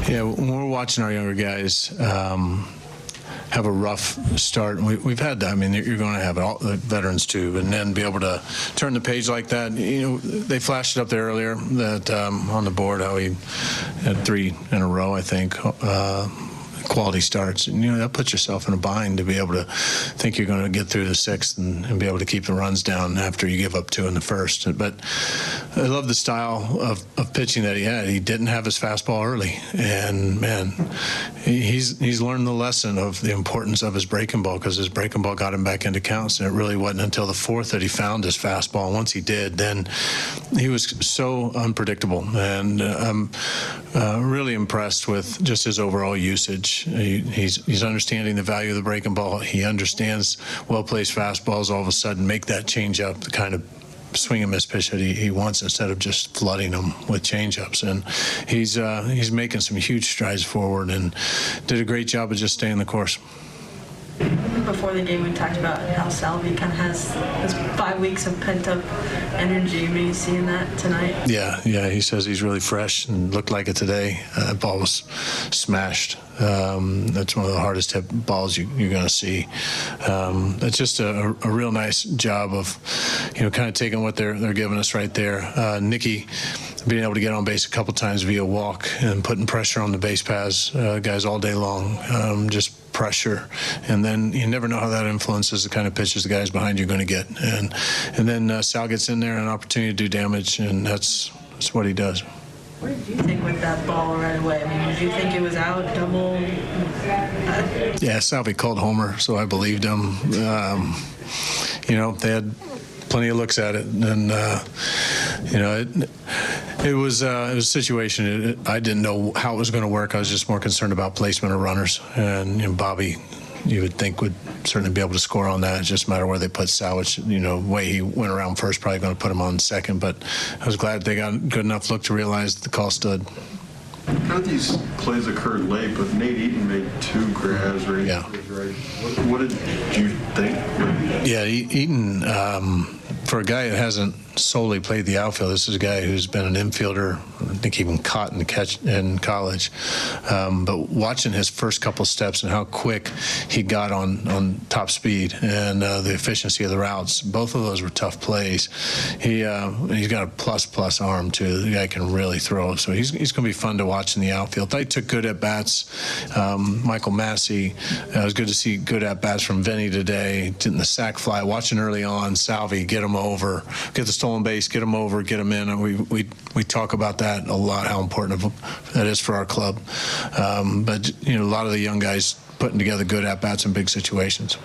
Yeah, when we're watching our younger guys have a rough start, and we've had that. I mean, you're going to have it, all the veterans too, and then be able to turn the page like that. You know, they flashed it up there earlier that on the board how he had 3 in a row, I think. Quality starts, and that puts yourself in a bind to be able to think you're going to get through the 6th and be able to keep the runs down after you give up 2 in the 1st. But I love the style of pitching that he had. He didn't have his fastball early, and man, he's learned the lesson of the importance of his breaking ball, because his breaking ball got him back into counts, and it really wasn't until the 4th that he found his fastball. And once he did, then he was so unpredictable, and I'm really impressed with just his overall usage. He's understanding the value of the breaking ball. He understands well-placed fastballs all of a sudden make that change-up the kind of swing and miss pitch that he wants, instead of just flooding them with change-ups. And he's making some huge strides forward and did a great job of just staying the course. Before the game, we talked about how Salvy kind of has 5 weeks of pent-up energy. Were you seeing that tonight? Yeah, he says he's really fresh and looked like it today. That ball was smashed. That's one of the hardest hit balls you're going to see. That's just a real nice job of, kind of taking what they're giving us right there. Nicky being able to get on base a couple times via walk and putting pressure on the base paths, guys all day long, just pressure, and then you never know how that influences the kind of pitches the guys behind you are going to get, and then Sal gets in there, an opportunity to do damage, and that's what he does. What did you think with that ball right away? I mean, did you think it was out, double? Yeah, Salvy called homer, so I believed him. They had plenty of looks at it, and it was a situation. I didn't know how it was going to work. I was just more concerned about placement of runners, and Bobby, you would think, would certainly be able to score on that. It's just a matter of where they put Sal, which, way he went around first, probably going to put him on second. But I was glad they got a good enough look to realize the call stood. How did these plays occur late, but Nate Eaton made 2 grabs, right? Yeah. What did you think? Yeah, Eaton, for a guy that hasn't solely played the outfield, this is a guy who's been an infielder, I think even caught in the catch in college. But watching his first couple steps and how quick he got on top speed and the efficiency of the routes, both of those were tough plays. He's got a plus arm too. The guy can really throw, so he's going to be fun to watch in the outfield. They took good at bats. Michael Massey, it was good to see good at bats from Vinny today. Getting the sac fly, watching early on, Salvy get him over, get the stolen base, get him over, get him in. And we talk about that a lot, how important that is for our club. But a lot of the young guys putting together good at bats in big situations.